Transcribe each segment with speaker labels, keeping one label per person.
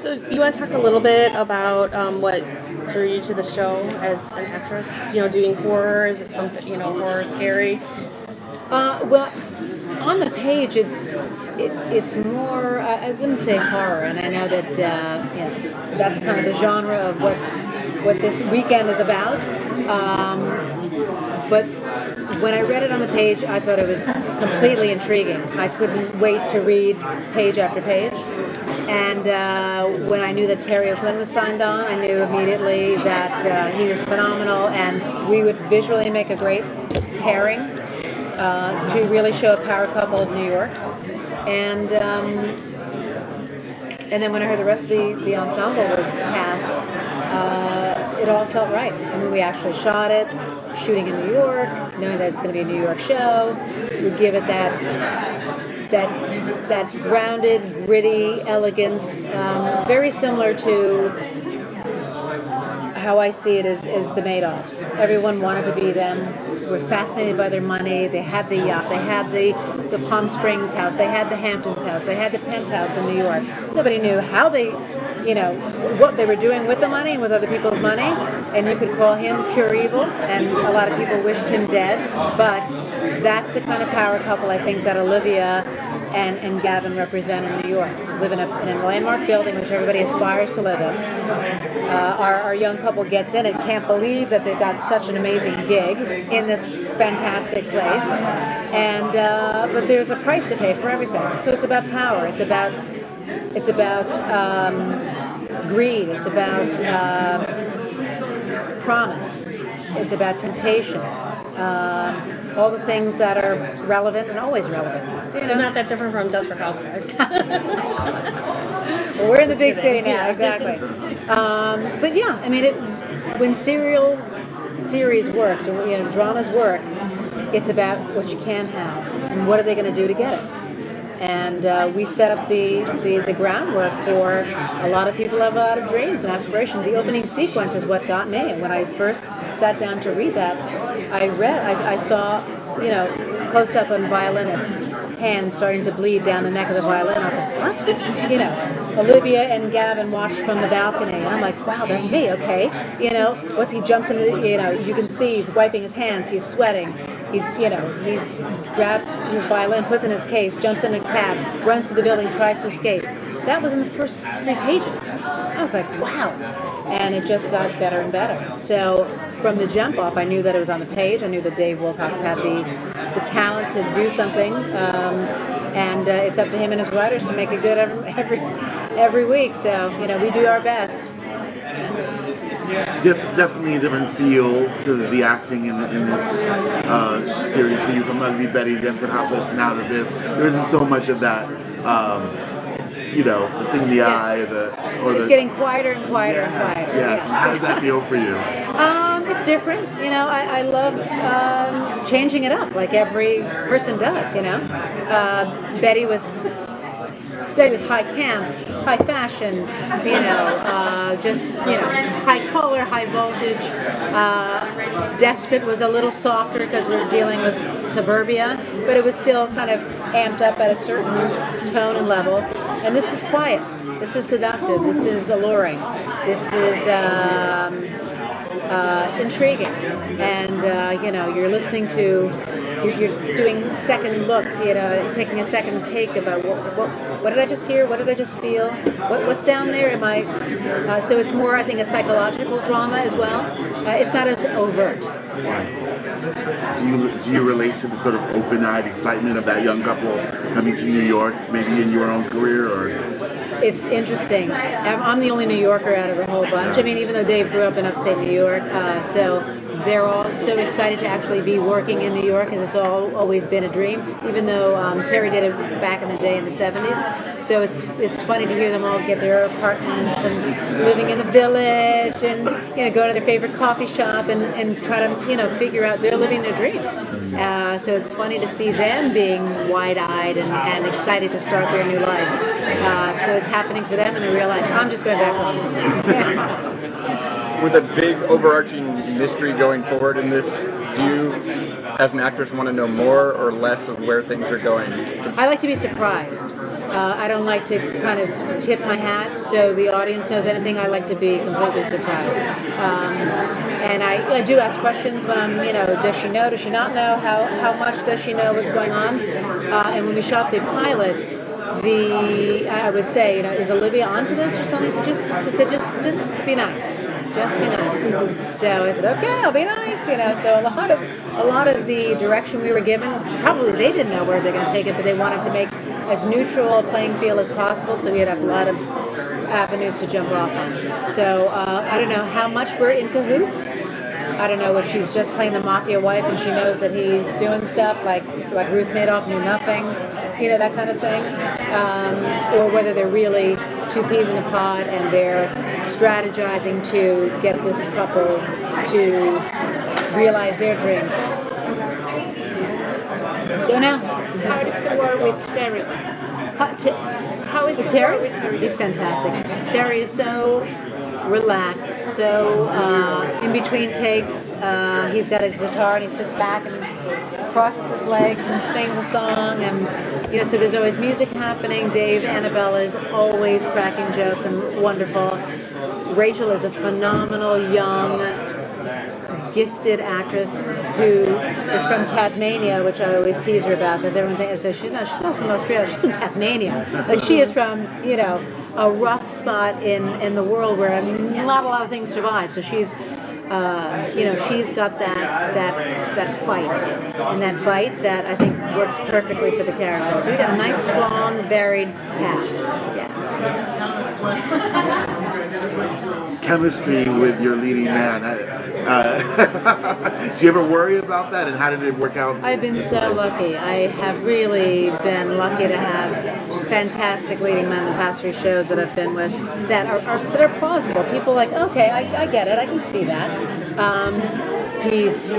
Speaker 1: So you want to talk a little bit about what drew you to the show as an actress? Doing horror, is it something, horror, scary?
Speaker 2: Well, on the page, it's more. I wouldn't say horror, and I know that that's kind of the genre of what this weekend is about. But when I read it on the page, I thought it was completely intriguing. I couldn't wait to read page after page. And when I knew that Terry O'Quinn was signed on, I knew immediately that he was phenomenal, and we would visually make a great pairing to really show a power couple of New York. And then when I heard the rest of the ensemble was cast, it all felt right. I mean, we actually shot it, shooting in New York, knowing that it's going to be a New York show. We give it that grounded, gritty elegance, very similar to how I see it is the Madoffs. Everyone wanted to be them. Were fascinated by their money. They had the yacht. They had the Palm Springs house. They had the Hamptons house. They had the penthouse in New York. Nobody knew how they, what they were doing with the money and with other people's money. And you could call him pure evil, and a lot of people wished him dead. But that's the kind of power couple I think that Olivia and Gavin represent in New York. Live in a landmark building which everybody aspires to live in. Our young couple gets in it, can't believe that they've got such an amazing gig in this fantastic place. And but there's a price to pay for everything. So it's about power. It's about greed. It's about promise. It's about temptation. All the things that are relevant and always relevant.
Speaker 1: So not that different from Desperate Housewives.
Speaker 2: Well, we're in the big city now, exactly. But yeah, I mean, when series works, or dramas work, it's about what you can have and what are they going to do to get it. And we set up the groundwork for a lot of people have a lot of dreams and aspirations. The opening sequence is what got me. And when I first sat down to read that, I saw, close up on violinist hands starting to bleed down the neck of the violin. I was like, what? Olivia and Gavin watched from the balcony, and I'm like, wow, that's me. Okay, once he jumps into, you can see he's wiping his hands, he's sweating. He's grabs his violin, puts it in his case, jumps in a cab, runs to the building, tries to escape. That was in the first 3 pages. I was like, wow. And it just got better and better. So from the jump off, I knew that it was on the page. I knew that Dave Wilcox had the talent to do something. And it's up to him and his writers to make it good every week. So, we do our best.
Speaker 3: Definitely a different feel to the acting in this series for you, from Ugly Betty, Desperate Housewives, now to this. There isn't so much of that, the thing in the eye,
Speaker 2: it's getting quieter and quieter and quieter.
Speaker 3: Yes. How does that feel for you?
Speaker 2: It's different. I love changing it up like every person does. Betty was high camp, high fashion, high color, high voltage. Despot was a little softer because we're dealing with suburbia, but it was still kind of amped up at a certain tone and level. And this is quiet. This is seductive. This is alluring. This is intriguing. And you're listening to. You're doing second looks, taking a second take about what did I just hear? What did I just feel? What's down there? So it's more, I think, a psychological drama as well. It's not as overt.
Speaker 3: Do you relate to the sort of open-eyed excitement of that young couple coming to New York, maybe in your own career, or?
Speaker 2: It's interesting. I'm the only New Yorker out of the whole bunch. I mean, even though Dave grew up in upstate New York, so they're all so excited to actually be working in New York, because it's always been a dream, even though Terry did it back in the day in the 70s. So it's funny to hear them all get their apartments and living in the village and go to their favorite coffee shop and try to figure out they're living their dream. So it's funny to see them being wide-eyed and excited to start their new life. So it's happening for them in the real life. I'm just going back home.
Speaker 4: With a big overarching mystery going forward in this Do you, as an actress, want to know more or less of where things are going?
Speaker 2: I like to be surprised. I don't like to kind of tip my hat so the audience knows anything. I like to be completely surprised. And I do ask questions when I'm, does she know, does she not know, how much does she know what's going on? And when we shot the pilot, I would say, is Olivia onto this or something? So just be nice. Just be nice. So I said, okay, I'll be nice. So a lot of the direction we were given, probably they didn't know where they're going to take it, but they wanted to make as neutral a playing field as possible, so we had a lot of avenues to jump off on. So I don't know how much we're in cahoots. I don't know if she's just playing the mafia wife and she knows that he's doing stuff like Ruth Madoff knew nothing, that kind of thing, or whether they're really two peas in a pod and they're strategizing to get this couple to realize their dreams. Don't know.
Speaker 5: How is the war with Terry? How is the
Speaker 2: Terry?
Speaker 5: war with Terry?
Speaker 2: He's fantastic. Terry is so relaxed, so in between takes, he's got his guitar and he sits back and crosses his legs and sings a song, and so there's always music happening. Dave, Annabelle is always cracking jokes and wonderful. Rachel is a phenomenal young gifted actress who is from Tasmania, which I always tease her about because everyone thinks she's not from Australia, she's from Tasmania, but she is from a rough spot in the world where not a lot of things survive. So she's she's got that fight and that bite that I think works perfectly for the character. So we got a nice, strong, varied cast. Yeah.
Speaker 3: Chemistry with your leading man. Do you ever worry about that, and how did it work out?
Speaker 2: I've been so lucky. I have really been lucky to have fantastic leading men the past 3 shows that I've been with that are plausible. People are like, okay, I get it, I can see that. He's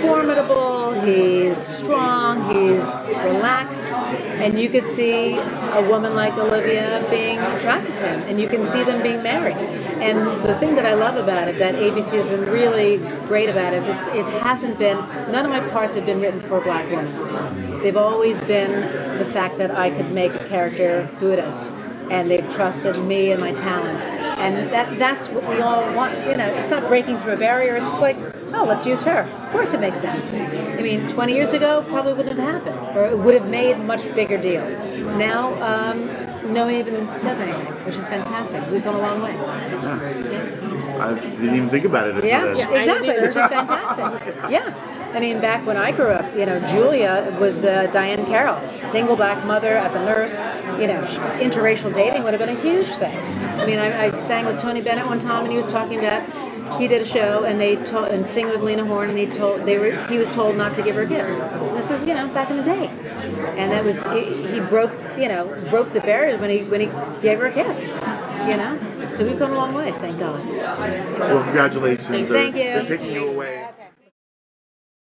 Speaker 2: formidable, he's strong, he's relaxed, and you could see a woman like Olivia being attracted to him, and you can see them being married. And the thing that I love about it, that ABC has been really great about, is it hasn't been, none of my parts have been written for black women. They've always been the fact that I could make a character who it is, and they've trusted me and my talent. And that's what we all want. It's not breaking through a barrier. It's like, oh, let's use her. Of course it makes sense. I mean, 20 years ago, probably wouldn't have happened. Or it would have made a much bigger deal. Now, no one even says anything, which is fantastic. We've come a long way.
Speaker 3: Yeah. I didn't even think about it.
Speaker 2: Yeah, exactly, which is fantastic. Yeah. I mean, back when I grew up, Julia was Diane Carroll, single black mother as a nurse. Interracial dating would have been a huge thing. I mean, I sang with Tony Bennett one time, and he was talking about, he did a show, and sing with Lena Horne, and he was told not to give her a kiss. And this is, back in the day, and that was he broke the barriers when he gave her a kiss. So we've come a long way, thank God.
Speaker 3: Well, congratulations.
Speaker 2: Thank you.
Speaker 3: They're taking you away.